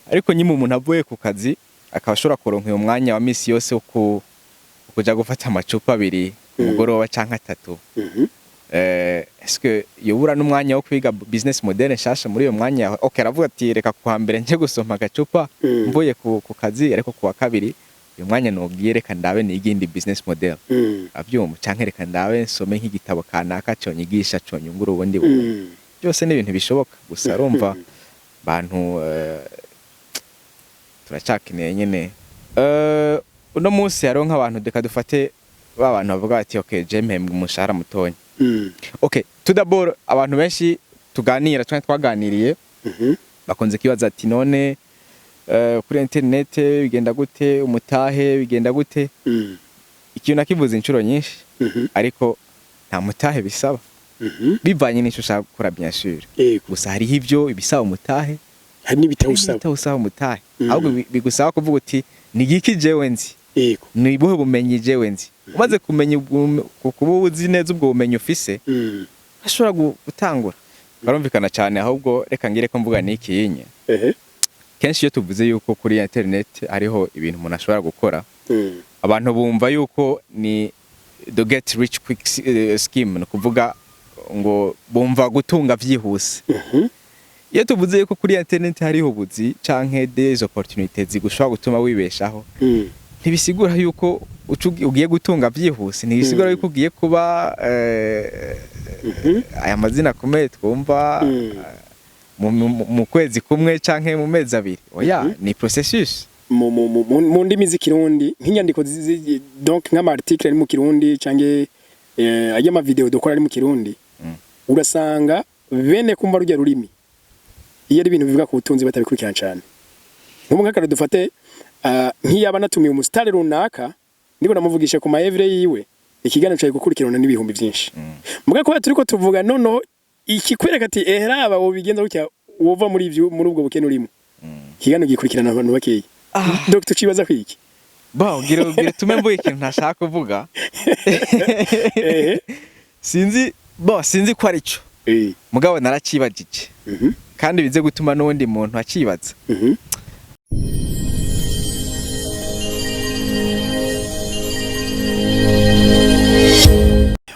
ariko nyine umuntu avuye ku kazi akaba ashobora kuronka uyo mwanya wa misi yose wo kuja gufata amacupa abiri umugoroba canke atatu. Eske yobura n'umwanya wo kwiga business model nshasha muri uyo mwanya? Okay, aravuga ati reka kuwa mbere nje gusoma agacupa mvuye ku kazi, ariko kuwa kabiri uyu mwanya nobwiye reka ndabe n'igindi business model. Avyumva canke reka ndabe nsome nk'igitabo kanaka conyigisha conyungura ubundi bumenyi. Byose ni ibintu bishoboka, gusa arumva bantu turacakeneye nyene. Uno munsi hariho nk'abantu deka dufate babantu bavuga bati okay je mpembwa umushahara mutonya. Okay, tudabora abantu benshi tuganira twaganiriye bakunze kibaza ati none kuri internet bigenda gute, umutahe bigenda gute? Ikintu nakivuze inshuro nyinshi, ariko nta mutahe bisaba. Bivanye n'icyo ushaka gukora bien sûr. Gusa hariho ivyo ibisaba umutahe, hari n'ibitawusaba umutahe. Ahubwo bigusaba kuvuga uti ni giki jewe nzi, ni buhe bumenyi jewe nzi. Umaze kumenya kuba uzi neza ubwo bumenyi ufise, ashobora gutangura. Barumvikana cyane, ahubwo reka ngire ko mvuga n'iki yinye. Kenshi iyo tuvuze yuko kuri internet hariho ibintu umuntu ashobora gukora, abantu bumva yuko ni the get rich quick scheme, no kuvuga ngo bumva gutunga vyihuse. Iyo tuvuze yuko kuri internet hariho ubuzi canke des opportunités zigushobora gutuma wibeshaho, ntibisigura yuko ugiye gutunga vyihuse, ntibisigura yuko ugiye kuba aya mazina akomeye twumva mu kwezi kumwe canke mu mezi abiri. Oya, ni processus. Mu ndimi z'ikirundi nk'inyandiko donc nk'ama article ari mu kirundi canke ajya ama video dukora ari mu kirundi, urasanga bene kumva rujya rurimi iyo ari ibintu bivuga ku butunzi batabikurikirana cyane. Nk'ubu nk'akara dufate nk'iyaba natumiye umusitari runaka ndiko namuvugisha ku maevre yiwe, ikiganiro cyaje gukurikirana n'ibihumbi byinshi. Muga ko turiko tuvuga nono ikikwereka ati raba wo bigenza gutya wova muri ubwo bukene urimo. Ikiganiro gikurikirana abantu bakeyi. Dr. Chibaza kwiki Ba gira tumembo ikintu ntashaka kuvuga. Sinzi ko ari cyo. Mugabo naracibagije. Kandi bize gutuma n'undi muntu acibaza.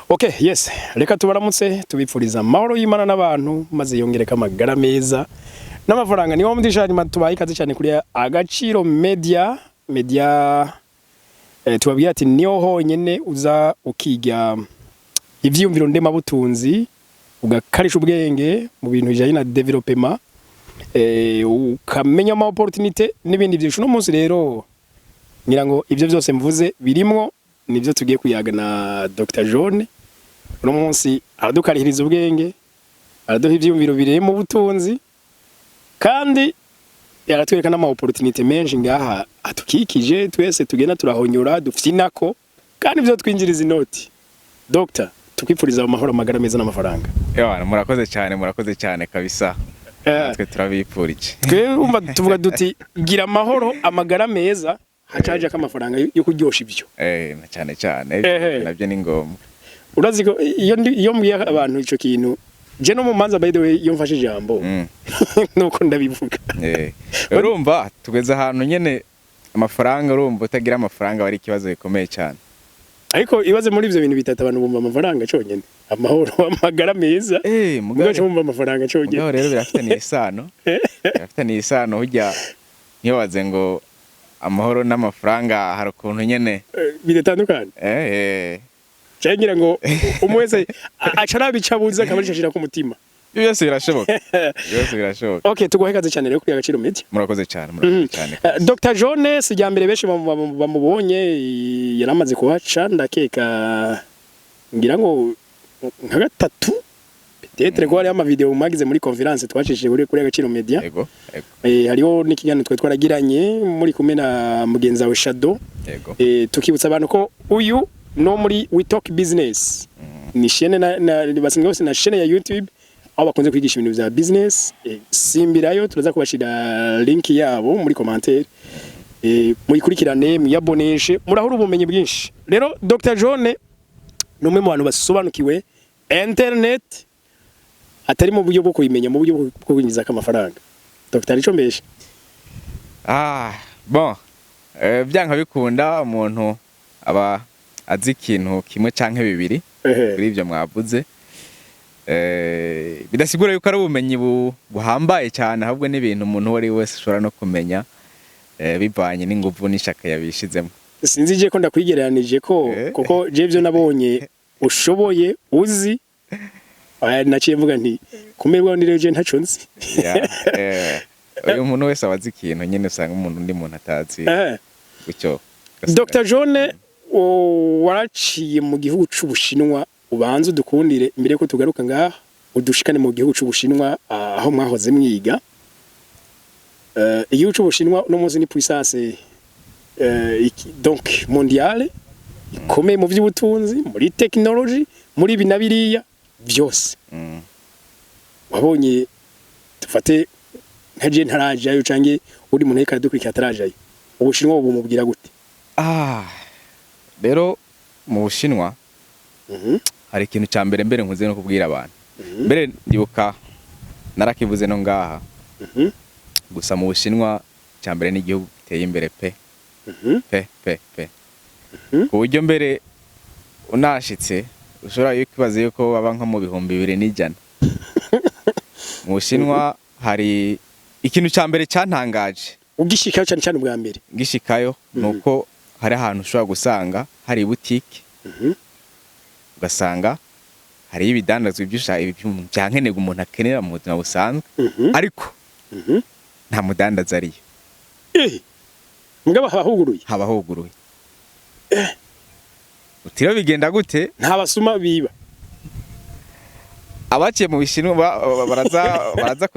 Okay, yes. Reka tubaramutse tubipfuriza amahoro y'Imana n'abantu maze yongereka amagara meza n'amafaranga. Niwo mudishani matubaye ikaze cyane kuri Agaciro Media tubabwira ati niyo honyene uza ukiga ivyumviro ndema butunzi, ugakarisha ubwenge mu bintu bijanye na development, ukamenya ama opportunity n'ibindi byinshi. No munsi rero ngira ngo ivyo byose mvuze birimwo nivyo tugiye kuyaga na Dr. John. Uno munsi aradukarihiriza ubwenge, araduha ivyumviro bireye mu butunzi, kandi yaratwereka n'ama opportunity menshi ngaha atukikije, twese tugenda turahonyora dufyinako, kandi ivyo twinjiriza inoti. Dr. tukwifuriza amahoro amagara meza n'amafaranga. Murakoze cyane kabisa. Twe turabipfurije. Twe umva tuvuga duti gira amahoro amagara meza hacaje k'amafaranga yo kuryosha ibyo. Na cyane nabyo ni ngombwa. Urazi ko iyo mbiye abantu ico kintu je no mu manza by the way iyo mfashe ijambo nuko ndabivuga. Urumva tugeze ahantu nyene amafaranga, urumva utagira amafaranga bari ikibazo gikomeye cyane. Ariko ibaze muri ivyo bintu bitatu abantu bumva amafaranga cyonyene, amahoro amagara meza, mugaje bumva amafaranga cyonyene. Ngo rero birafitaniye isano hujya niyo baze ngo amahoro n'amafaranga hari ukuntu nyene bidatandukanye. Cyangira ngo umwese acarabicabuza kabashashira ku mutima. Byose birashoboka. Okay, tugohe kaze cyane rero kuri Agaciro Media. Murakoze cyane. Dr. John sijambere benshi bamubonye yaramaze kuhaca ndakeka ngira ngo nka gatatu peut-être ko hari ama video magize muri conference twacishije kuri Agaciro Media. Hariho n'ikiganiro twe twaragiranye muri kumwe na mugenza we Shadow. Tukibutsa abantu ko uyu no muri We Talk Business ni chaîne basinga bose na chaîne ya YouTube aho bakunze kwigisha ibintu bya business. Simbirayo turaza kubashira link yabo muri commentaire, muri kurikirane muyaboneshe murahura ubumenyi bwinshi. Rero Dr. John numwe mu bantu basobanukiwe internet atari mu buryo bwo kuyimenya, mu buryo bwo kwinjiza amafaranga. Dr. Rico mbeshe Bon, byanka bikunda umuntu aba azi ikintu kimwe canke bibiri kuri ivyo mwavuze. Bidasigura yuko ari ubumenyi buhambaye cyane, ahubwo n'ibintu umuntu wari wese ashobora no kumenya bivanye n'inguvu n'ishaka yabishizemo. Sinzi je ko ndakwigereranije ko kuko je byo nabonye ushoboye uzi naciye mvuga nti kumerwa ni reje ntaco nzi. Uyu muntu wese abazi ikintu nyene usanga umuntu ndi muntu atazi gucyo. Dr. John waraciye mu gihugu c'Ubushinwa, ubanze udukundire imbere ko tugaruka ngaha udushikane mu gihugu c'Ubushinwa aho mwahoze mwiga. Igihugu c'Ubushinwa no muzi ni puissance donc mondiale ikomeye mu by'ubutunzi, muri technology, muri binabiriya byose. Wabonye tufate nkaje ntarajayo cange uri muntu yeka dukurikira atarajayo, Ubushinwa bumubwira gute? Rero mu Bushinwa hari ikintu cya mbere nkuze no kubwira abantu. Mbere ndibuka narakivuze no ngaha. Gusa mu Bushinwa cya mbere n'igihugu giteye imbere pe. Ku buryo mbere unashitse ushobora kwibaza yuko baba nko mu 2100. Mu Bushinwa hari ikintu cya mbere cyantangaje. Ugishikayo cyane ubwa mbere. Ngishikayo nuko hari ahantu ushobora gusanga hari boutique. Ugasanga hari ibidandazwa byankenega umuntu akenera mu buzima busanzwe, ariko nta mudandaza ariyo. Mugaba haba huguruye. Utiro bigenda gute? Nta basuma biba. Abaciye mu Bushinwa baraza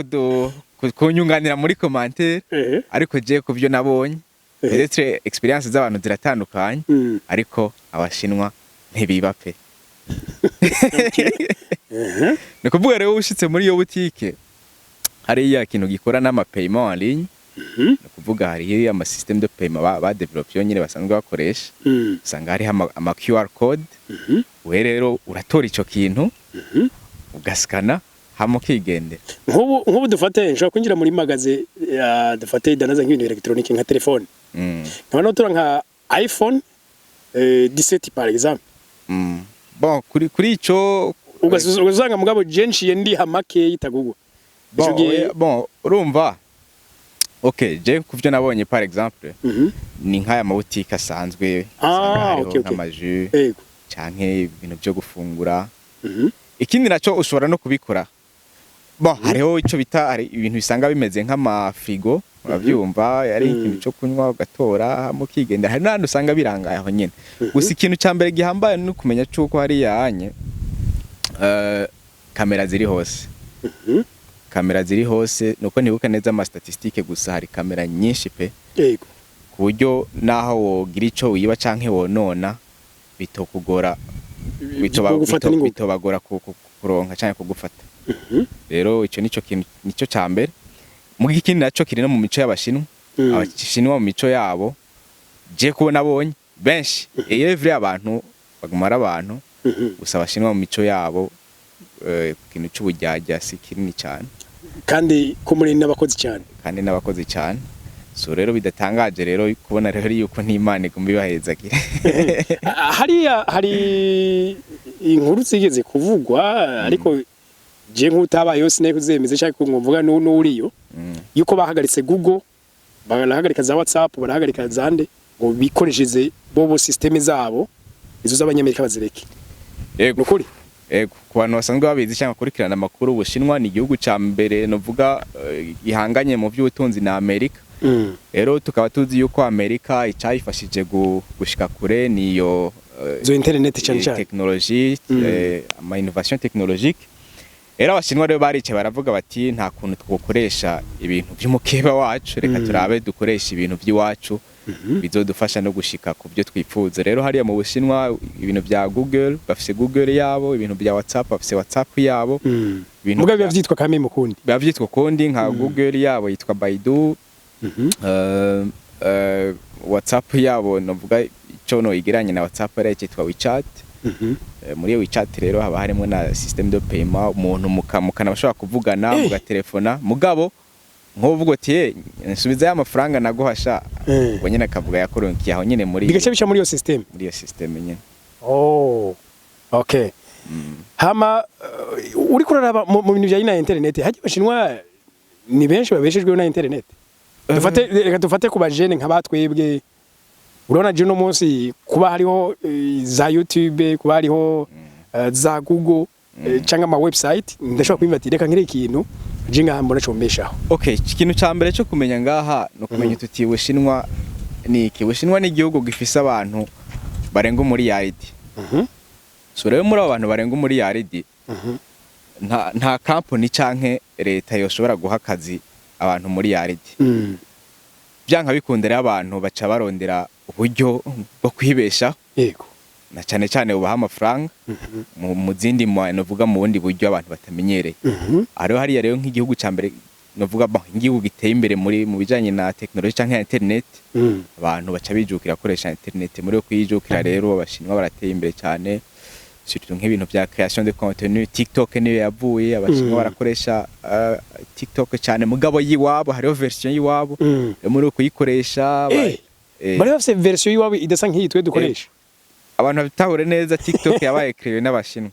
kunyunganira muri commentaire, ariko je kuvyo nabonye peut-être experience z'abantu ziratandukanye, ariko Abashinwa ntibiba pe. Ni kuvuga rero ushitse muri iyo boutique hari ya kintu gikora n'ama paiement en ligne. Ni kuvuga hari ama système de paiement ba develop nyine basanzwe bakoresha. Usanga hari ama QR code. We rero uratora ico kintu ugaskana hamo kigendera. Nk'ubu dufate nshobora kwinjira muri magaze dufate idanaza nk'ibintu electronique nka telefone. Nkaba notora nka iPhone 17 par exemple. Bon, kuri ico ugasanga mugabo jenshi ndi hamake yitagugwa. Bon, urumva. Okay, je kuvyo nabonye par exemple, ni nkaya mabutike asanzwe, nk'amaju canke ibintu byo gufungura. Ikindi naco ushobora no kubikora. Bon, hariho ico bita ari ibintu bisanga bimeze nk'ama frigo, uravyumva, yari ikintu cyo kunywa ugatora mu kigenda. Hari n'andi usanga birangaye aho nyene. Gusa ikintu cyambere gihambaye no kumenya cyuko hari yanye kamera ziri hose. Kamera ziri hose nuko nibuka neza ama statistique, gusa hari kamera nyinshi pe. Yego. Ku buryo naho wogira ico wiba canke wonona bitokugora, bitobagora kuronka canke kugufata. Rero ico nico kintu nico cyambere. Mu gikindi naco kiri no mu mico y'Abashinwa. Abashinwa mu mico yabo je kubona bonye benshi every abantu bagumara abantu, gusa Abashinwa mu mico yabo ikintu cy'ubujyajya si kinini cyane, kandi ko muri n'abakozi cyane. So rero bidatangaje rero kubona rero yuko n'Imana igomba ibahezagire. Hari inkuru zigeze kuvugwa, ariko je nk'utabaye yose nayo kuzemeze cyangwa kumvuga n'uriyo yuko bahagaritse Google, barahagarika za WhatsApp, barahagarika zande ngo bikoresheje bobo systeme zabo izo z'Abanyamerika bazireke. Yego nukuri. Ego ku bantu basanzwe babizi cyangwa kurikirana amakuru, Ubushinwa ni igihugu ca mbere novuga ihanganye mu by'ubutunzi na Amerika. Rero tukaba tuzi yuko Amerika icayifashije gushika kure niyo zo internet cyane technology, ama innovation technologique. Rero Abashinwa rero barice baravuga bati nta kuntu twokoresha ibintu by'umukeba wacu, reka turabe dukoresha ibintu by'iwacu bizodufasha no gushika ku byo twifuza. Rero hariya mu Bushinwa ibintu bya Google bafise Google yabo, ibintu bya WhatsApp bafise WhatsApp yabo, ibintu mugabe yavyitwa kame mukundi, bavyitwa kundi nka Google yabo yitwa Baidu. WhatsApp yabo novuga ico no igiranye na WhatsApp rero cyitwa WeChat. Muri WeChat rero haba harimo na system de paiement, umuntu mukana bashobora kuvugana muga telefona, mugabo nk'uvuga ati nsubiza ya mafaranga naguhasha ubwo nyine akavuga yakoronkiye aho nyine muri bigace bisha muri iyo system nyine. Okay. Hama uri kuraraba mu bintu bya internet haje bashinwa ni benshi babeshejwe na internet. Dufate ku bajene nk'abatwebwe urabona je no munsi kuba hariho za YouTube kuba hariho za Google cyangwa ama website ndashobora kwimva reka nkire ikintu je ngahambona combeshaho. Okay, ikintu ca mbere cyo kumenya ngaha no kumenya tuti Bushinwa ni iki. Bushinwa ni igihugu gifise abantu barenga muri yaridi. So rero muri abo bantu barenga muri yaridi nta company canke leta yoshobora guha akazi abantu muri yaridi. Byanka bikundira abantu baca barondera uburyo bwo kwibesha. Yego. Na cyane cyane ubaha amafaranga mu zindi novuga mu bundi buryo abantu batamenyereye. Ariho hariya rero nk'igihugu ca mbere novuga igihugu giteye imbere mu bijanye na technology canke internet. Abantu baca bijukira koresha internet muri yo kuyijukira rero abashinwa barateye imbere cyane. Surtout nk'ibintu bya création de contenu. TikTok niyo yavuye abashinwa barakoresha TikTok cyane mugabo yiwabo hariho version yiwabo muri kuyikoresha bari bafite version yiwabo idasa nk'iyi twe dukoresha. Abantu bitahure neza TikTok yabaye créé n'abashinwa.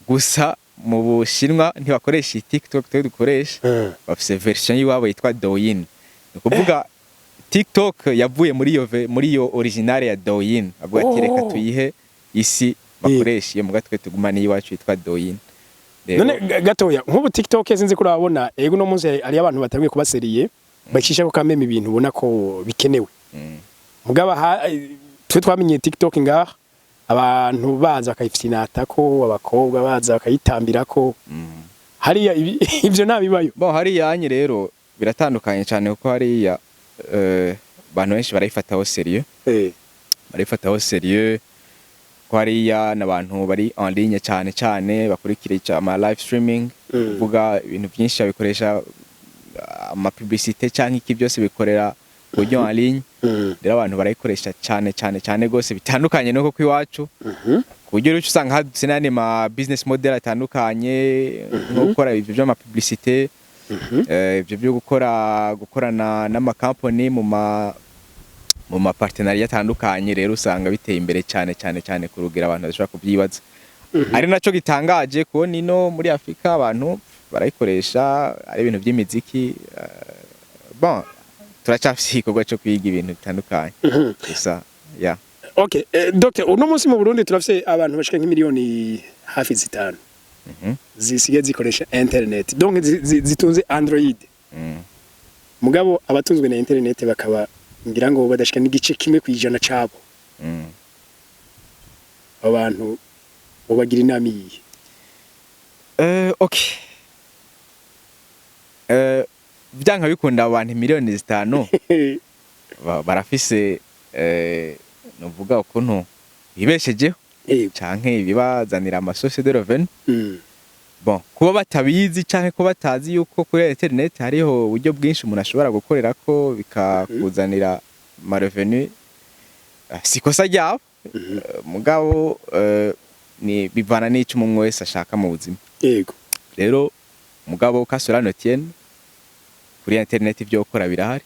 Gusa mu Bushinwa ntibakoresha TikTok twe dukoresha. Bafite version yiwabo yitwa Douyin. Ukuvuga TikTok yavuye muri yo original ya Douyin. Avuga ati reka tuyihe isi bakoresha iyo mugatwe tugumana iwacu yitwa Douyin. None gatoya nk'ubu TikTok sinzi ko urabona ego no munsi ari abantu batangiye kubaseriye bacisha ko kameme ibintu ubona ko bikenewe. Mugaba twe twamenye TikTok ngaha abantu baza bakayifinata ko abakobwa baza bakayitambira ko hariya ibyo nabibayo. Hariya anye rero biratandukanye cyane kuko hariya abantu benshi barayifataho serieux. Barayifataho serieux ko hariya n'abantu bari en ligne cyane bakurikira ama live streaming. Kuvuga ibintu byinshi babikoresha ama publicité cyangwa iki byose bikorera buryo en ligne. Rero abantu barayikoresha cyane gose bitandukanye nuko kwiwacu. Kuburyo rero usanga hadutse n'andi ma business model atandukanye nko gukora ibyo by'ama publicité, ibyo byo gukorana n'ama company mu ma partenariat atandukanye. Rero usanga biteye imbere cyane kurugira abantu bashobora kubyibaza. Ari naco gitangaje ko nino muri Afrika abantu barayikoresha ari ibintu by'imiziki. Turacafise igikorwa cyo kwiga ibintu bitandukanye. Gusa Okay, Dr. uno munsi mu Burundi turafise abantu bashika nk'imiliyoni hafi 5 zisigaye zikoresha internet. Donc zitunze Android. Mugabo abatunzwe na internet bakaba ngira ngo badashika n'igice kimwe kwijana cabo. Abantu bobagira inama yiye. Okay. Byanka bikunda abantu miliyoni 5 barafise novuga ukuntu bibeshejeho canke bibazanira amasource de revenu. Kuba batabizi canke ko batazi yuko kuri internet hariho uburyo bwinshi umuntu ashobora gukorera ko bikakuzanira ma revenu sikosa ryabo. Mugabo ni bivana n'ico umwe wese ashaka mu buzima. Rero mugabo kasura notienne kuri internet ibyo gukora birahari.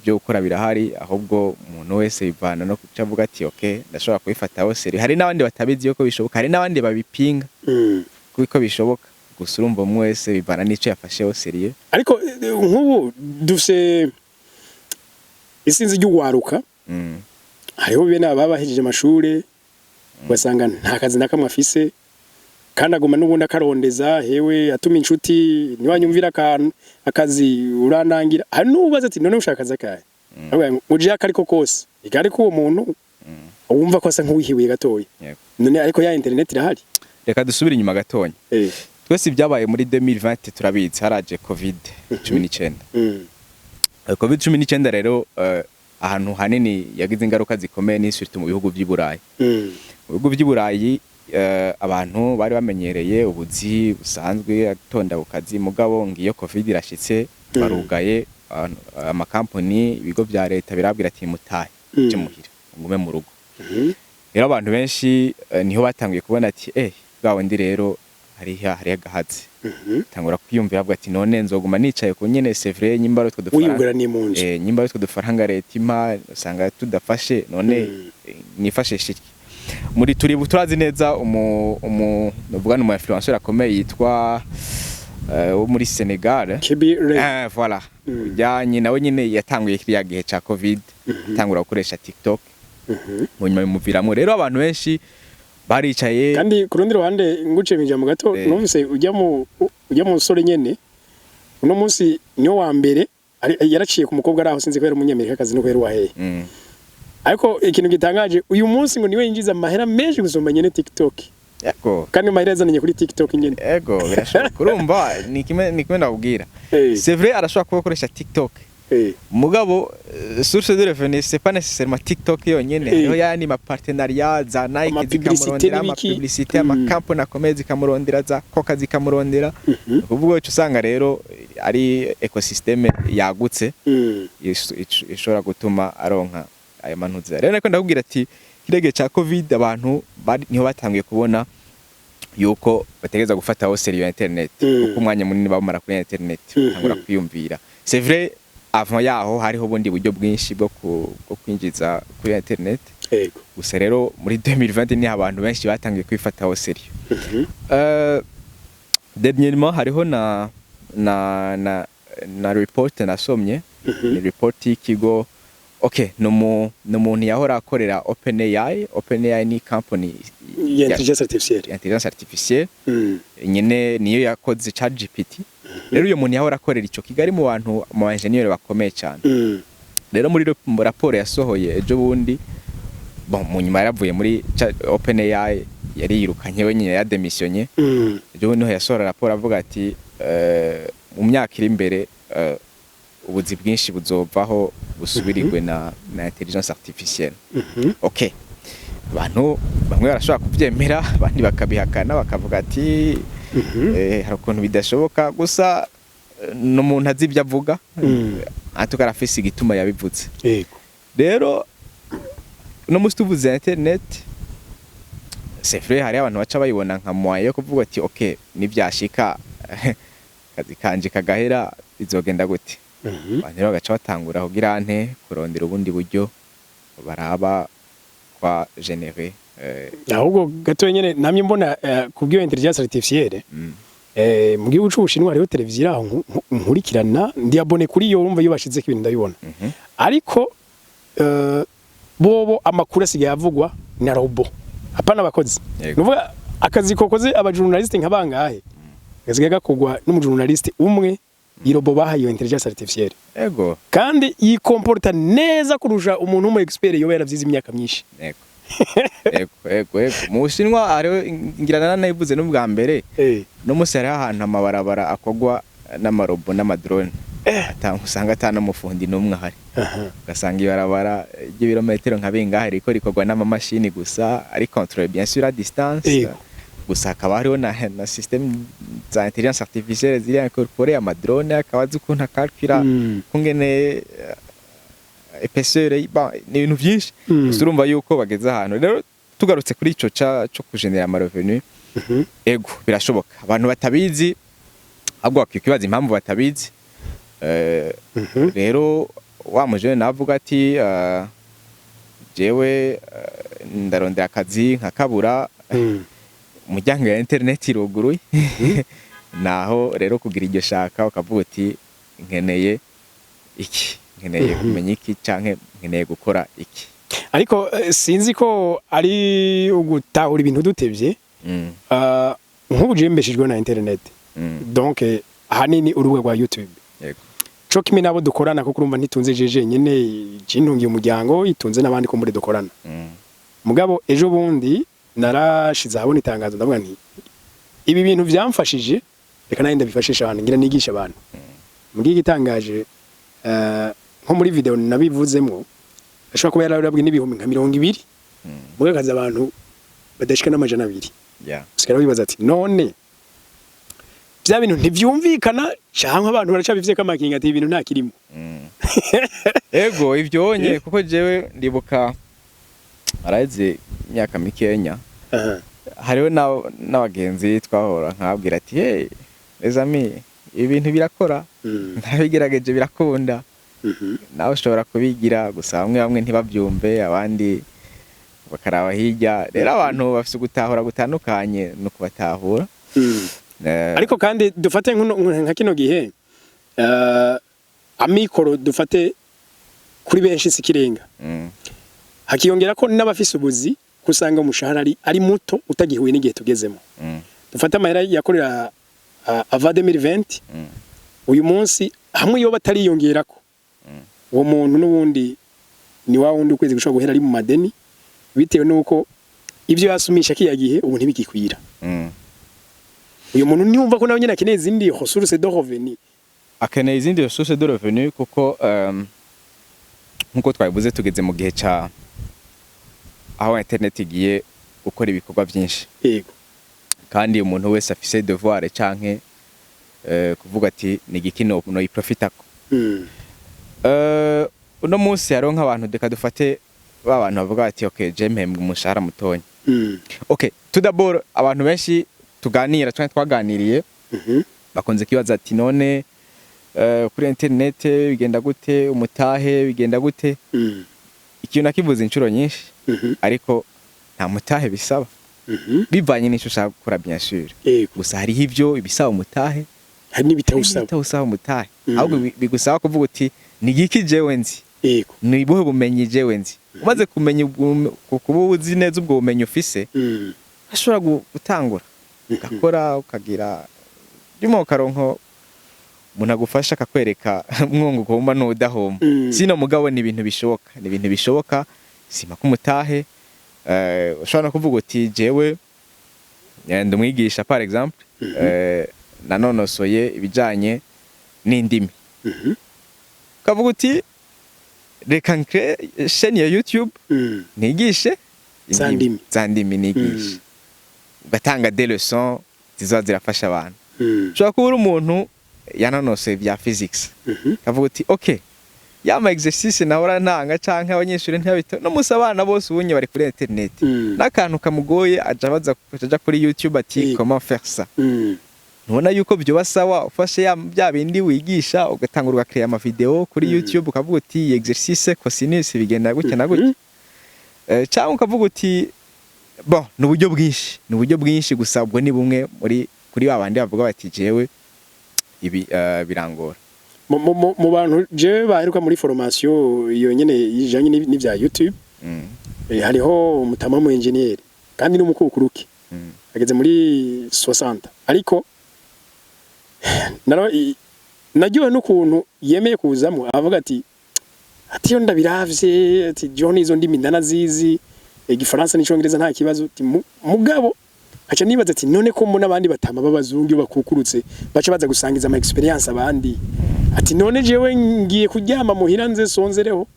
Byo gukora birahari ahubwo umuntu wese bivana no kucavuga ati okay ndashobora kubifataho seri. Hari n'abandi batabizi yuko bishoboka, hari n'abandi babipinga kuko bishoboka. Gusa urumva umwe wese bivana n'ico yafasheho seri. Ariko nk'ubu dufise isinzi ry'ugwaruka hariho bene ababahejeje amashure basanga nta kazi nakamwe afise kandi aguma n'ubundi akarondeza hewe atuma inshuti niwanyumvira akazi uranangira hari n'ubaza ati none ushaka akazi akahe muje akariko kose igari ko uwo muntu wumva ko asa nk'uwihiwe gatoya. None ariko ya internet irahari. Reka dusubire inyuma gatonya. Twese byabaye muri 2020 turabizi haraje COVID-19. COVID-19 rero ahantu hanini yagize ingaruka zikomeye ni surtout mu bihugu by'Iburayi. Mu bihugu by'Iburayi abantu bari bamenyereye ubuzi busanzwe atonda ukazi. Mugabo ngiyo COVID irashitse barugaye ama company ibigo bya leta birabwira ati mutahe cyo muhira ngume mu rugo. Rero abantu benshi niho batangiye kubona ati bwawe ndi rero hari agahatsi tangura kwiyumvira avuga ati none nzoguma nicaye ku nyene c'est vrai nyimba rutwo dufaranga nyimba rutwo dufaranga leta impa usanga tudafashe none nifashe shiki muri turazi neza novuga mu influencer akomeye yitwa wo muri Senegal voilà ujyanye nawe nyine yatanguye kiriya gihe ca covid atangura gukoresha TikTok mu nyuma bimuviramo rero abantu benshi baricaye kandi ku rundi ruhande ngucemije mu gato numvise ujya mu sore nyene uno munsi niyo wa mbere yaraciye ku mukobwa araho sinzi ko yari umunyamerika kazi no kwera wahe ariko ikintu gitangaje uyu munsi ngo niwe yinjiza amahera menshi gusumba nyene TikTok yego kandi amahera yazanye kuri TikTok nyene yego birashoboka urumva ni kimwe ndabubwira c'est vrai arashobora gukoresha TikTok mugabo source de revenus c'est pas nécessairement TikTok yonyene hariho yani ma partenariat za Nike zikamurondera ama publicité ama campagne akomeye zikamurondera za Coca zikamurondera kuvuga cyo usanga rero ari ecosystem yagutse ishobora gutuma aronka ayo mantuza rero nako ndakubwira ati kirege ca covid abantu niho batangiye kubona yuko bategeza gufata aho seriyo internet kuko umwanya munini bamara kuri internet tangura kwiyumvira c'est vrai avant yaho hariho bundi buryo bwinshi bwo kwinjiza kuri internet gusa rero muri 2020 ni abantu benshi batangiye kwifata aho seriyo dernièrement hariho na report nasomye ni report y'ikigo okay no muntu yahora akorera OpenAI ni company intelligence artificielle nyene niyo yakoze ChatGPT rero uyo muntu yahora akorera ico Kigali mu bantu mu engineer bakomeye cyane rero muri raporo yasohoye ejo bundi mu nyuma yaravuye muri OpenAI yari yirukanye wenyine ya demissionye ejo bundi yasohora raporo avuga ati mu myaka iri imbere ubuzi bwinshi buzovaho busubirirwe na intelligence artificielle okay abantu bamwe barashobora kubyemera abandi bakabihakana bakavuga ati hari ukuntu bidashoboka gusa n'umuntu azi ibyo avuga atukara afise igituma yabivuze rero no musi tuvuze internet c'est vrai hari abantu baca bayibona nka moyen yo kuvuga ati okay nivyashika kazi kanje kagahera bizogenda gute abantu bagaca batangura kugira nte kurondera ubundi buryo baraba kwa générer ahubwo gato nyene namye mbona kubwiyo intelligence artificielle mu gihugu c'Ubushinwa hariho televiziyo aho nkurikirana ndi abone kuri yo urumva yo bashize ibintu ndabibona ariko bobo amakuru asigaye avugwa na robot apana abakozi nuvuga akazi kokoze abajournaliste nkabangahe gasigaye gakogwa n'umujournaliste umwe irobo bahaye intelligence artificielle ego kandi yikomporta neza kurusha umuntu mu expert yo yaravyize imyaka myinshi ego mu Bushinwa ariho ngirana nayivuze n'ubwa mbere no musi hari ahantu amabarabara akogwa n'amarobo n'amadrone usanga atana mufundi n'umwe ahari ugasanga ibarabara ry'ibirometero nka bingahe riko rikogwa n'amamashini gusa ari contrôle bien sûr à distance gusa akaba hariho na système za intelligence artificielle ziri incorporé amadrone akabazi ukuntu akalkira kungene épaisseur ni ibintu byinshi urumva yuko bageze ahantu rero tugarutse kuri ico cyo kugenera ama revenu ego birashoboka abantu batabizi ahubwo bakikibaza impamvu batabizi rero wa mujene navuga ati jewe ndarondera akazi nkakabura umuryango ya internet iruguruye naho rero kugira iryo shaka ukavuga uti nkeneye iki nkeneye kumenya iki canke nkeneye gukora iki ariko sinzi ko ari ugutahura ibintu dutevye nk'ubujembeshejwe na internet donc hanini uruwe rwa YouTube yego co kimwe nabo dukorana kuko urumva ntitunze jeje nyene cintungiye umuryango itunze n'abandi ko muri dukorana mugabo ejo bundi narashize habona itangazo ndavuga nti ibi bintu byamfashije reka nayo ndabifashisha abantu ngira nigisha abantu mugiye gitangaje nko muri video nabivuzemo ashobora kuba yarababwiye n'ibihumbi nka 200 mugakaza abantu badashika n'amajana 2 usigara wibaza ati none bya bintu ntivyumvikana cyangwa abantu baracabivye kamakinga ati ibintu nta kirimo ego ivyo onye kuko jewe ndibuka araze imyaka mikenya hariho n'abagenzi twahora nkabwira ati hey les amis ibintu birakora ntabigerageje birakunda nawe ushobora kubigira gusa bamwe ntibabyumve abandi bakaraba hirya rero abantu bafite gutahura gutandukanye no kubatahura ariko kandi dufate nka kino gihe amikoro dufate kuri benshi sikirenga hakiyongera ko n'abafise ubuzi kusanga umushahara ari muto utagihuye n'igihe tugezemo dufate amahera yakorera ava 2020 uyu munsi hamwe yo batariyongera ko uwo muntu n'ubundi ni wa wundi ukwezi gushobora guhera ari mu madeni bitewe nuko ibyo yasumisha kiyagihe ubu ntibigikwira uyu muntu niyumva ko nawe nyine akeneye izindi ressources de revenu akeneye izindi ressources de revenu kuko nkuko twabivuze tugeze mu gihe ca aho internet igiye gukora ibikorwa byinshi yego kandi umuntu wese afise devoir canke kuvuga ati ni gikino no yiprofitako uno munsi hariho nk'abantu deka dufate babantu bavuga ati okay je mpembwa umushahara mutonya okay tout d'abord abantu benshi tuganira twaganiriye bakonze kibaza ati none kuri internet bigenda gute umutahe bigenda gute ikintu nakivuze inshuro nyinshi ariko nta mutahe bisaba bivanye n'icyo ushaka gukora bien sûr gusa hariho ibyo ibisaba umutahe hari n'ibitawusaba umutahe ahubwo bigusaba kuvuga uti ni giki jewe nzi ni buhe bumenyi jewe nzi umaze kumenya kuba uzi neza ubwo bumenyi ufise ashobora gutangura ugakora ukagira ndimo karonko umuntu agufasha akakwereka mwungu kumba n'udahoma sino mugabo ni ibintu bishoboka sima kumutahe ushobora no kuvuga uti jewe ndumwigisha par exemple nanonosoye ibijanye n'indimi ukavuga uti reka nkre chaîne ya YouTube nigishe zandimi nigishe ugatanga des leçons zizoba zirafasha abantu ushobora kuba uri umuntu yanonosoye bya physics ukavuga uti okay yama exercice nahora ntanga canke abanyeshuri ntibabito no musa abana bose ubunye bari kuri internet n'akantu kamugoye aja kuri YouTube ati comment faire ça nubona yuko byo basawa ufashe bya bindi wigisha ugatanga ugakreya ama video kuri YouTube ukavuga uti exercice cosinus bigenda gutya na gutya cyangwa ukavuga uti bon n'uburyo bwinshi gusa ubwo ni bumwe kuri babandi bavuga bati jewe ibi birangora mu bantu je baheruka muri formation iyo nyene yijanye n'ivya YouTube hariho umutama mu engineer kandi n'umukukuruke ageze muri 60 ariko nagiwe n'ukuntu yemeye kuzamo avuga ati yo ndabiravye ati John izo ndimi ndanazizi igifaransa n'icyongereza nta kibazo ati mugabo acha nibaza ati none ko mu nabandi batama babazungu bakukurutse baca baza gusangiza ama experience abandi ati none jewe ngiye kuryama muhira nze sonzereho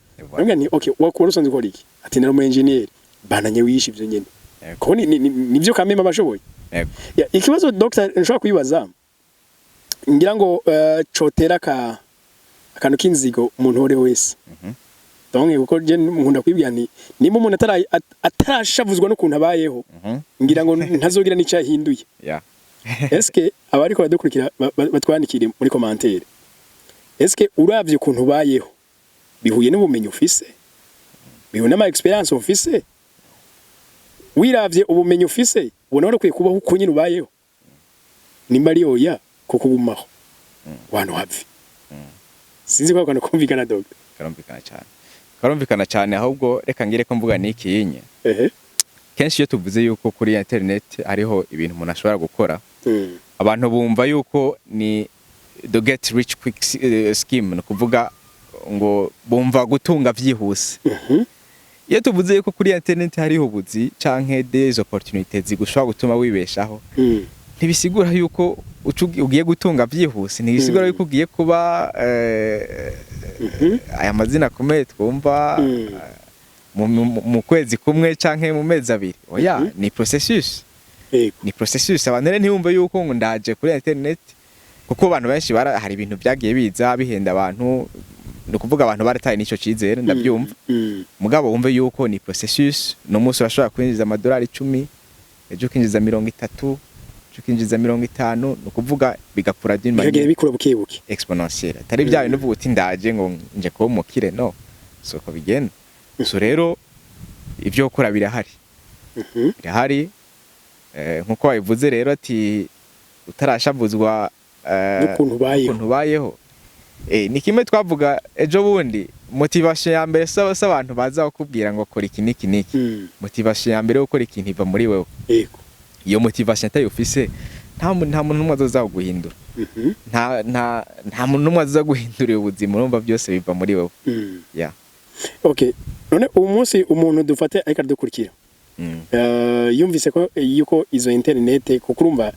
ngira ni okay wakora sonze kora iki ati nari mu engineer bananye wishi ivyo nyene ko nivyo kamema bashoboye ikibazo doctor nshobora kuyibaza ngira ngo cotera akantu k'inzigo umuntu ore wese donc uko je nkunda kwibwira nti nimba umuntu atarashavuzwa no kuntu abayeho ngira ngo ntazogira n'icyo yahinduye eske abariko badukurikira batwandikire muri commentaire eske uravye kuntu bayeho bihuye n'ubumenyi ufise bihuye n'ama experience ufise wiravye ubumenyi ufise ubona wari kwiye kubaho uko nyine ubayeho nimba ari oya kuko ubumaho wantu havi sinzi ko kana kumvikana doctor karumvikana cyane ahubwo reka ngire ko mvuga niki yinye kenshi iyo tuvuze yuko kuri internet ariho ibintu umuntu ashobora gukora abantu bumva yuko ni the get rich quick scheme no kuvuga ngo bumva gutunga vyihuse iyo tuvuze yuko kuri internet hariho buzi canke des opportunités zigushobora gutuma wibeshaho ntibisigura yuko ugiye gutunga vyihuse ntibisigura yuko ugiye kuba aya mazina akomeye twumva mu kwezi kumwe canke mu mezi abiri oya ni processus abantu ntibumve yuko ngo ndaje kuri internet kuko abantu benshi hari ibintu byagiye biza bihenda abantu no kuvuga abantu barataye nico cizere ndabyumva mugabo wumve yuko ni processus no munsi urashobora kwinjiza $10 ejo ukinjiza 30, ukinjiza 50, no kuvuga bigakura bigagera bikura bukebuke exponentiel atari byawe no vuga uti ndaje ngo nje ko mukire no soko bigenda so rero ivyo ukora birahari birahari nkuko wabivuze rero ati utarashavuzwa n'ukuntu bayeho ni kimwe twavuga ejo bundi motivation ya mbere abantu baza bakubwira ngo kora iki niki motivation ya mbere yo gukora ikintu iva muri wewe yego iyo motivation atayo ufise nta muntu numwe azoza guhindura nta muntu numwe azoza guhindura ubuzima urumva byose biva muri wewe yeah okay none umunsi umuntu dufate ariko dukurikira yumvise ko yuko izo internet kuko urumva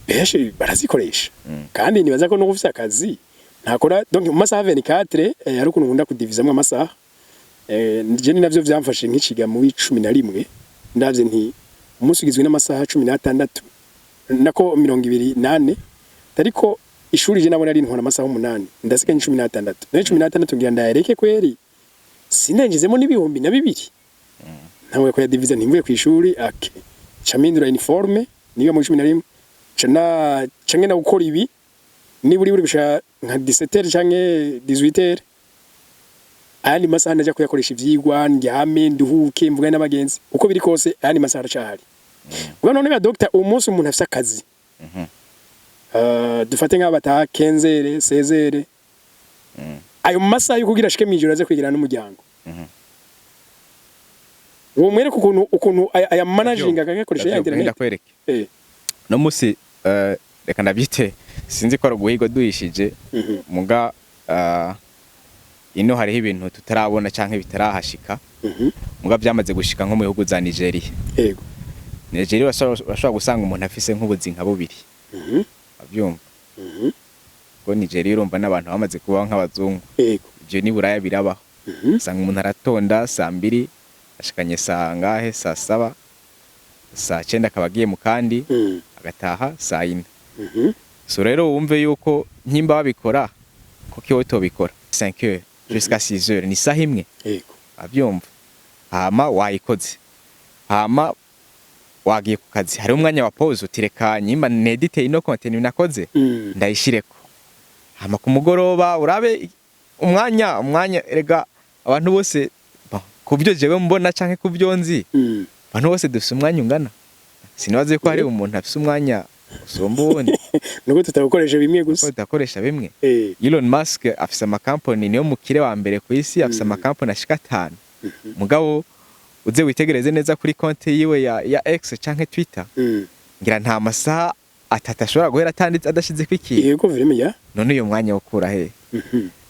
benshi barazikoresha kandi nibaza ko no gufisa akazi ntakora donc mu masaha 24 ari ukuntu nkunda kudivizamwe amasaha je ni navyo vyamfashe nk'ikiga mu 11 ndavye nti umunsi ugizwe n'amasaha 16 nako 28 ariko ishuri je nabona ari ntwara amasaha 8 ndasiga 16 nayo 16 ngira ndayareke kweri sinengezemo n'ibihumbi na bibiri ntawe ko ya division ntimvuye ku ishuri ake chamindura uniforme niyo mu 11 canke na gukora ibi ni buri bisha nka 17h canke 18h ayandi masaha ndaja kuyakoresha ivyigwa ndyame nduhuke mvuga n'abagenzi uko biri kose ayandi masaha aracahari ubwo none ga doctor umunsi umuntu afite akazi dufate nk'abataha 15h 16h ayo masaha yo kugira shike mijoro aze kwigira n'umuryango uwo mwere ukuntu aya managing agakoresha ya internet no musi reka nabyite sinzi ko ruguhigo duhishije muga ino hariho ibintu tutarabona canke bitarahashika muga byamaze gushika nko mu bihugu za Nigeria yego Nigeria bashobora gusanga umuntu afise nk'ubuzinka bubiri abyumva ko Nigeria urumva n'abantu bamaze kubaho nk'abazungu yego ibyo ni buraya birabaho usanga umuntu aratonda saa 2 ashikanye saa ngahe saa 7 saa 9 akabagiye mu kandi agataha saa 4 so rero wumve yuko nkimba babikora ko kiwe tobikora 5h jusqu'à 6h ni saha imwe yego abyumva hama wayikoze hama wagiye ku kazi hari umwanya wa pause utireka nyimba nedite ino content nakoze ndayishireko hama ku mugoroba urabe umwanya erega abantu bose kubyo jewe mbona canke kubyo nzi abantu bose dufite umwanya ungana sinabaze ko hari umuntu afite umwanya usombundi nuko tutakoresha bimwe gusa tutakoresha bimwe Elon Musk afite amakampani niyo mukire wa mbere ku isi afite amakampani ashika 5 mugabo uze witegereze neza kuri konti yiwe ya X canke Twitter ngira nta masaha atashobora guhera atanditse adashize kwiki yego vreme ya none uyo mwanya wokura he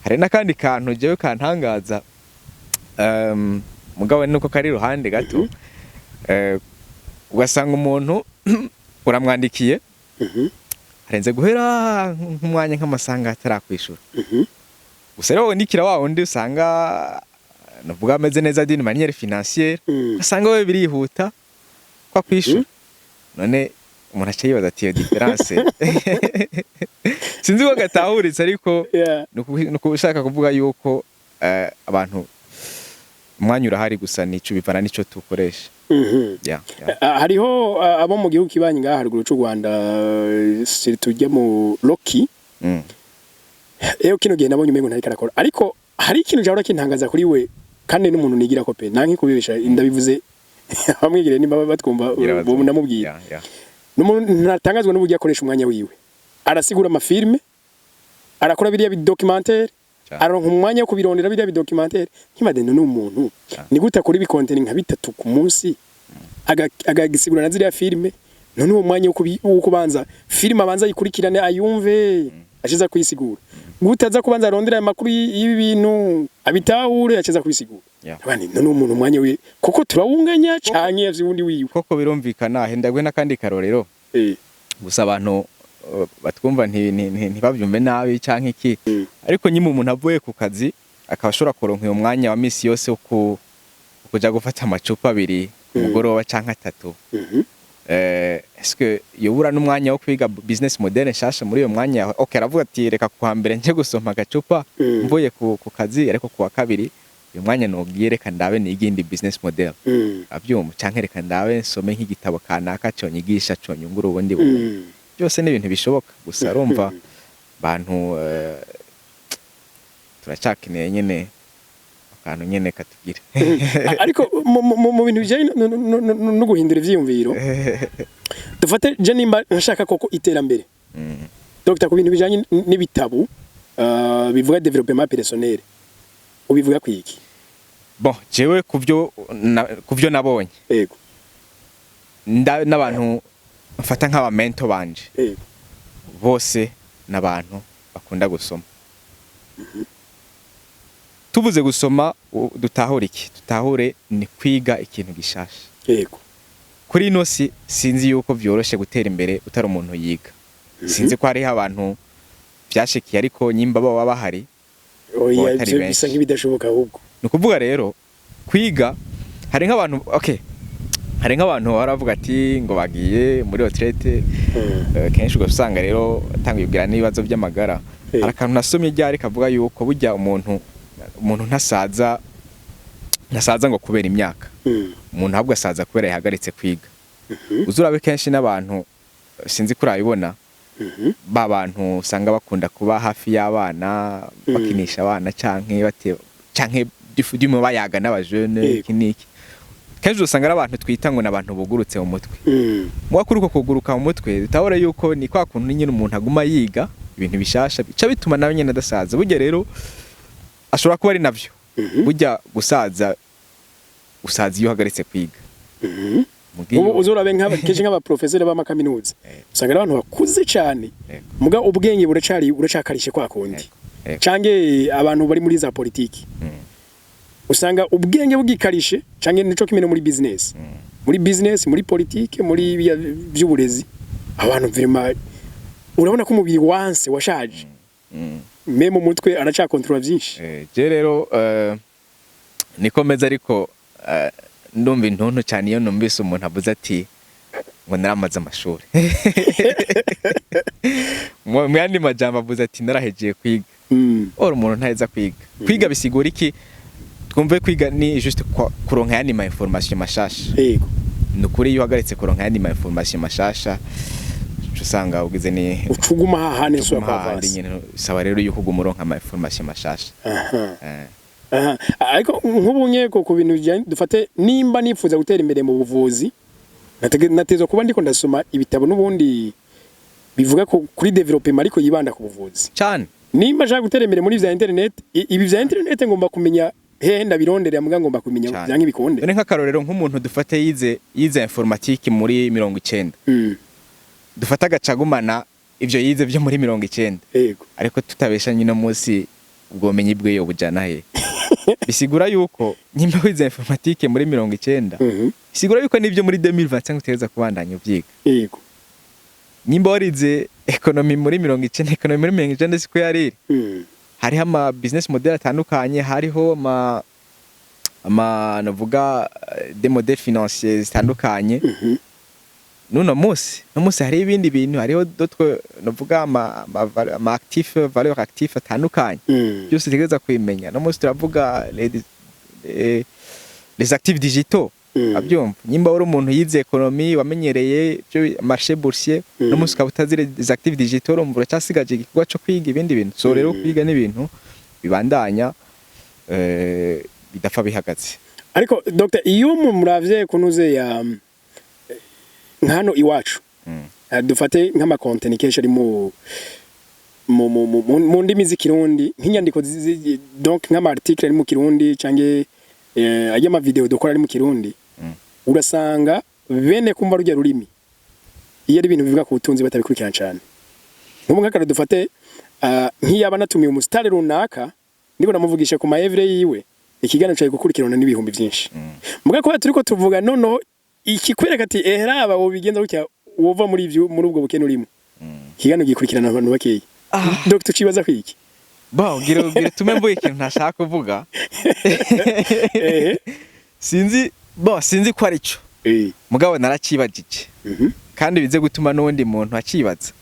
hari nakandi kantu jewe kantangaza mugabo nuko kari ruhande gato ugasanga umuntu uramwandikiye arenze guhera nk'umwanya nk'amasanga atarakwishura gusa rero wandikira wa undi usanga navuga ameze neza d'une manière financière asanga we birihuta kwa kwishura none umuntu aciye yibaza ati iyo difference sinzi ko gatahuritse ariko nuko ushaka kuvuga yuko abantu umwanya urahari gusa nico bivana nico tukoresha hariho abo mu gihugu kibanyi ngaha haruguru cy'u Rwanda tujya mu Rocky kino gihe nabonye umengo ntari karakora ariko hari ikintu jahora kintangaza kuri we kandi n'umuntu nigira ko pe nanki kubibesha ndabivuze bamwigire nimba batwumva bo namubwira n'umuntu natangazwa n'uburyo akoresha umwanya wiwe arasigura amafilme arakora biriya documentaire aronka umwanya wo kubirondera biriya documentaire nk'imadeno n'umuntu ni gute akora ibikontent nka 3 ku munsi agagisigura na ziriya filme none uwo mwanya wo kubanza filme abanza yikurikirane ayumve ashiza kuyisigura gutaza kubanza arondera amakuru y'ibi bintu abitahure yaciza kubisigura abandi none umuntu umwanya we koko turawunganya cyane yavyundi wiwe koko birumvikana hendagwe nakandi karorero gusa abantu batwumva ntibavyumve nabi canke iki ariko nyime umuntu avuye ku kazi akabashora kuronka uyo mwanya wa misi yose wo kuja gufata amacupa 2 umugoroba canke 3 est-ce yobura n'umwanya wo kwiga business model nshasha muri uyo mwanya okay aravuga ati reka kwa mbere nje gusoma gacupa mvuye ku kazi ariko kuwa kabiri uyu mwanya nogiye reka ndabe n'igindi business model abyumva canke reka ndabe nsome nk'igitabo kanaka conyigisha conyungura ubundi byose ni ibintu bishoboka gusa urumva bantu turacakeneye nyene akantu nyene katubwira ariko mu bintu bijanye no guhindura ivyiyumviro dufate je nimba nshaka koko iterambere Dr. ku bintu bijanye n'ibitabo bivuga development personnel ubivuga kwiki bon jewe kuvyo nabonye yego n'abantu mfata nk'aba mentor banje yego bose n'abantu bakunda gusoma tuvuze gusoma dutahure ni kwiga ikintu gishasha yego kuri ino sinzi yuko vyoroshe gutera imbere utari umuntu yiga sinzi ko hari abantu byashikiye ariko nyimba baba bahari oya bisa nk'ibidashoboka ahubwo nukuvuga rero kwiga hari nk'abantu hari nk'abantu baravuga ati ngo bagiye muri retraite kenshi ugasanga rero atangibwira n'ibibazo by'amagara arakantu nasomye ryari kavuga yuko burya umuntu ntasaza ngo kubera imyaka umuntu ahubwo asaza kubera yahagaritse kwiga uzurabe kenshi n'abantu sinzi kurabibona ba bantu usanga bakunda kuba hafi y'abana bakinisha abana canke dimo bayaga n'abajene kiniki kenshi usanga abantu twita ngo nabantu bugurutse mu mutwe mwakuri uko kuguruka mu mutwe utabora yuko ni kwa kuntu nyine umuntu aguma yiga ibintu bishasha bica bituma nawe nyine adasaza burya rero ashobora kuba ari navyo burya usaza iyo uhagaritse kwiga uzurabe kenshi nk'abaprofeseri b'amakaminuza usanga ari abantu bakuze cyane muga ubwenge buracakarishe kwa kundi cange abantu bari muri za politiki usanga ubwenge bugikarishe cange nico kimene muri business muri politiki muri by'uburezi abantu virima urabona ko umubiri wanse washaje meme umutwe aracakontrola byinshi je rero nikomeza ariko ndumva intonto cyane iyo numvise umuntu avuze ati ngo naramaze amashuri mu yandi majambo avuze ati narahejeye kwiga umuntu ntaheza kwiga bisigura iki twumve kwiga ni juste kuronka yandi ma information mashasha yego nukuri iyo uhagaritse kuronka yandi ma information mashasha usanga ugize ni ucuguma hahane so kwavasi saba rero yuko gumuronka ama information mashasha ariko nk'ubunye ko ku bintu dufate nimba nifuza gutera imbere mu buvuzi natezo kuba ndiko ndasoma ibitabo n'ubundi bivuga ko kuri development ariko yibanda ku buvuzi cyane nimba nshaka gutera imbere muri vya internet ibi vya internet ngomba kumenya hehe ndabirondera muga ngomba kumenya byanka ibikonde none nk'akarorero nk'umuntu dufate yize informatique muri 90 dufata gacagumana ivyo yize byo muri 90 yego ariko tutabesha nyino munsi ubwo menyi bwe bujana he bisigura yuko nyimba wize informatique muri 90 bisigura yuko nivyo muri 2025 uteza kubandanya uvyiga yego nyimba warize economy muri 90 economy muri 90 siko yariri hariho ama business model atandukanye hariho ama navuga des modèles financiers zitandukanye nuno musi hari ibindi bintu hariho dotwe navuga ama actif valeur actif atandukanye byose tegeza kwimenya no musi turavuga les actifs digitaux abyumva nyimba uri umuntu yize economy wamenyereye byo marché boursier no musi kabutazire les actifs digitaux umvura cyasigaje igikorwa cyo kwiga ibindi bintu so rero kwiga n'ibintu bibandanya bidapfa bihagaze ariko Dr. iyo muravye kunuze ya nkano iwacu dufate nk'ama content kenshi ari mu ndimi z'ikirundi nk'inyandiko donc nk'ama article ari mu kirundi cange ajya ama video dukora ari mu kirundi urasanga bene kumva rujya rurimi iyo ari ibintu bivuga ku butunzi batabikurikirana cyane nk'ubu nk'akara dufate nk'iyaba natumiye umusitari runaka ndiko namuvugisha ku ma every yiwe ikiganiro cyaje gukurikirana n'ibihumbi byinshi muga ko turiko tuvuga nono ikikwereka ati raba wobigenza gutya wova muri ubwo bukene urimo ikiganiro gikurikirana abantu bakeyi Dr. Cibaza kwiki gira tume mvuye ikintu ntashaka kuvuga sinzi ko ari cyo mugabo naracibagije kandi bize gutuma n'undi muntu acibaza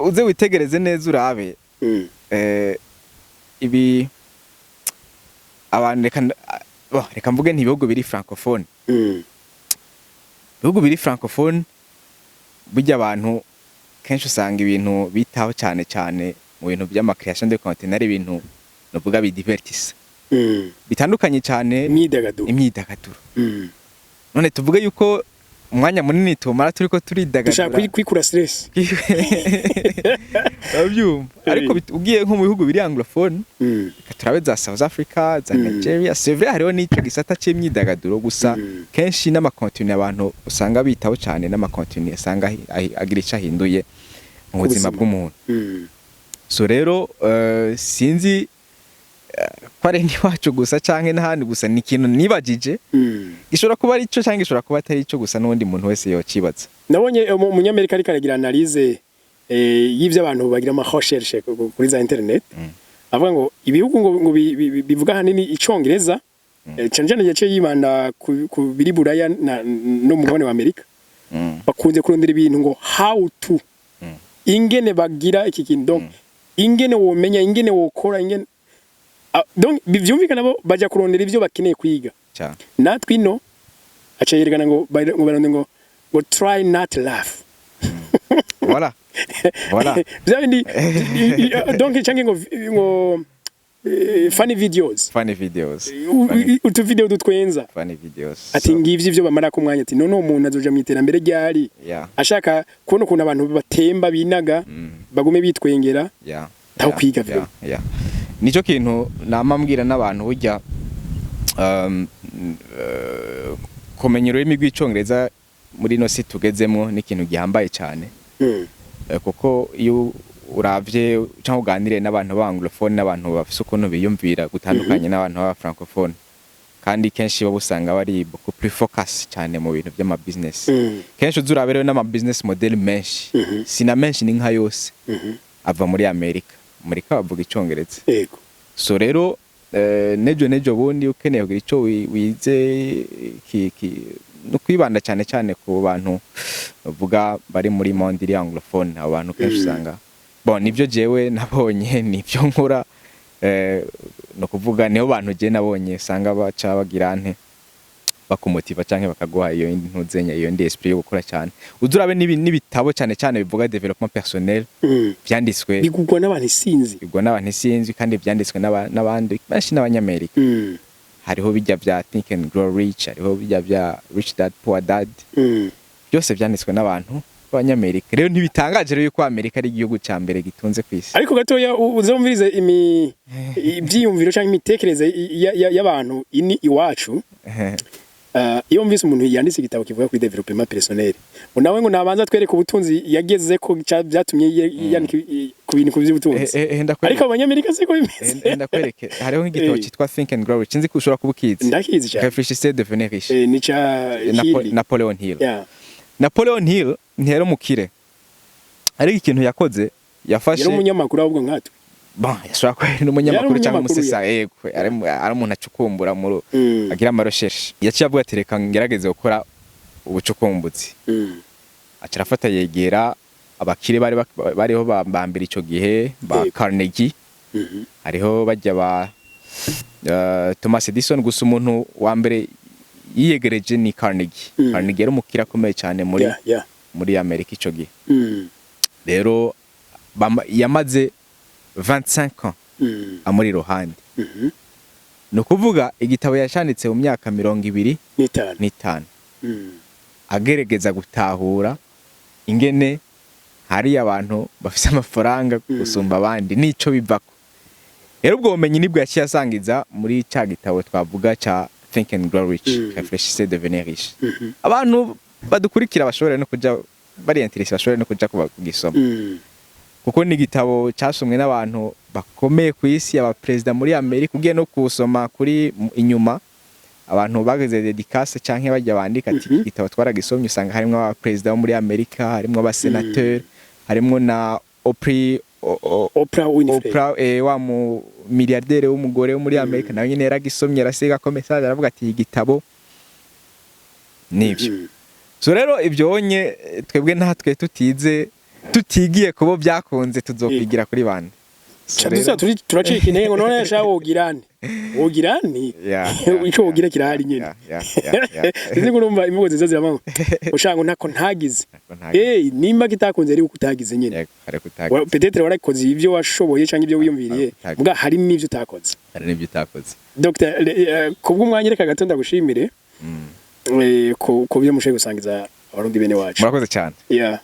uze witegereze neza urabe ibi abantu reka mvuge ntibihugu biri francophone. Ibihugu biri francophone burya abantu kenshi usanga ibintu bitaho cyane cyane mu bintu by'ama creation de content ari ibintu novuga bidivertisa. Bitandukanye cyane imyidagaduro. None tuvuge yuko umwanya munini tumara turiko turidagadura. Dushaka kwikura stress. Babyumva. Ariko ugiye nko mu bihugu biri anglophone, turabe za South Africa, za Nigeria, c'est vrai hariho n'ico gisata c'imyidagaduro gusa kenshi n'ama continue abantu usanga bitaho cyane n'ama continue usanga agira ico ahinduye mu buzima bw'umuntu. So rero sinzi kware ni wacu gusa canke n'ahandi gusa ni ikintu nibagije gishobora kuba ari cyo canke gishobora kuba atari cyo gusa n'undi muntu wese yokibaza. Nabonye umunyamerika ariko aragira analyse y'ivyo abantu bagira ama recherche kuri za internet avuga ngo ibihugu ngo bivuga hanini icongereza cyane yace yibanda ku biri buraya no mu mubone wa Amerika bakunze kurondera ibintu ngo how to ingene bagira iki kintu donc ingene womenya ingene wokora ingene donc bivyumvikana bo baja kurondera ivyo bakeneye kwiga natwe ino aca yerekana ngo baronde ngo try not laugh. Voilà. Bzabindi donc change ngo funny videos utu video dutwenza funny videos ati ngivye ivyo bamara ku mwanya ati none umuntu azoja mu iterambere ryari ashaka kubona ukuntu abantu batemba binaga bagume bitwengera taho kwiga vyo nico kintu namambwira n'abantu burya kumenya ururimi rw'icongereza muri no si tugezemo n'ikintu gihambaye cyane kuko iyo uravye cyangwa uganire n'abantu b'anglophone n'abantu bafise ukuntu biyumvira gutandukanye n'abantu ba francophone kandi kenshi bo busanga bari beaucoup plus focus cyane mu bintu by'ama business kenshi uzurabere n'ama business model menshi sina menshi ni nka yose ava muri Amerika bavuga icongereza so rero nejo bundi ukeneye kugira ico wize no kwibanda cyane cyane ku bantu bavuga bari muri monde iri anglophone abantu kenshi usanga bon nivyo jewe nabonye nivyo nkora no kuvuga niho bantu je nabonye usanga baca bagira nte bakumotiva canke bakaguha iyo ntuzenya iyo ndi esprit yo gukora cyane uzurabe n'ibitabo cyane cyane bivuga development personnel byanditswe bigugwa n'abantu sinzi kandi byanditswe n'abandi benshi n'abanyamerika hariho bijya bya Think and Grow Rich hariho bijya bya Rich Dad Poor Dad byose byanditswe n'abantu b'abanyamerika rero ntibitangaje rero yuko Amerika ari igihugu cya mbere gitunze ku isi ariko gatoya uzumvirize ibyiyumviro cyangwa imitekerereze y'abantu ini iwacu iyo mvise umuntu yanditse igitabo kivuga kuri development personnel nawe ngo nabanza twereke ubutunzi yageze ko byatumye yandika ku bintu ku by'ubutunzi ariko abanyamerika siko bimeze ndakwereke hariho nk'igitabo cyitwa Think and Grow Rich nzi ko ushobora kubukiza ndakizi cyane Réfléchissez devenez riche ni cha Napoleon Hill Napoleon Hill ntiyari umukire ariko ikintu yakoze yafashe yari umunyamakuru ahubwo nkatwe yashobora kuba n'umunyamakuru cyangwa umusesa yego ari umuntu acukumbura mu agira amarosheshe yaciye avuga ati reka ngerageze gukora ubucukumbuzi acarafata yegera abakire bariho bambira ico gihe ba Carnegie hariho bajya ba Thomas Edison gusa umuntu wa mbere yiyegereje ni Carnegie Carnegie yari umukire akomeye cyane muri Amerika ico gihe rero yamaze 25 ans amuri ruhande no kuvuga igitabo yashanditse mu myaka 25 ageregeza gutahura ingene hari abantu bafise amafaranga gusumba abandi nico bivako rero ubwo bumenyi nibwo yaciye asangiza muri ca gitabo twavuga ca Think and Grow Rich Réfléchissez devenez riche abantu badukurikira bashobora no kuja bari interesse bashobora no kuja kugisoma kuko ni igitabo cyasomwe n'abantu bakomeye ku isi aba president muri Amerika ugiye no kusoma kuri inyuma abantu bageze dedicace canke bajya bandika ati igitabo twaragisomye usanga harimo aba president muri Amerika harimo aba senateur harimo na Oprah Winfrey wa mu milliardaire w'umugore wo muri Amerika nawe nyine yaragisomye arasiga ko message aravuga ati igitabo nivyo so rero ibyo onye twebwe natwe tutigiye kubo byakunze tuzokwigira kuri bande Chaduza turacika intego none yasha wogirane. Wogirane? Ico wogira kirahari nyene. Sizi kurumva imvugo ziza ziramanga. Ushanga ntako ntagize. Nimba kitakunze ari ukutagize nyene. Peut-être warakoze ivyo washoboye canke ivyo wiyumviriye. Muga hari n'ivyo utakoze. Hari n'ivyo utakoze. Dr. Kubwo umwanya reka gato ndagushimire. Ko byo mushe gusangiza abarundi bene wacu. Murakoze cyane. Yeah.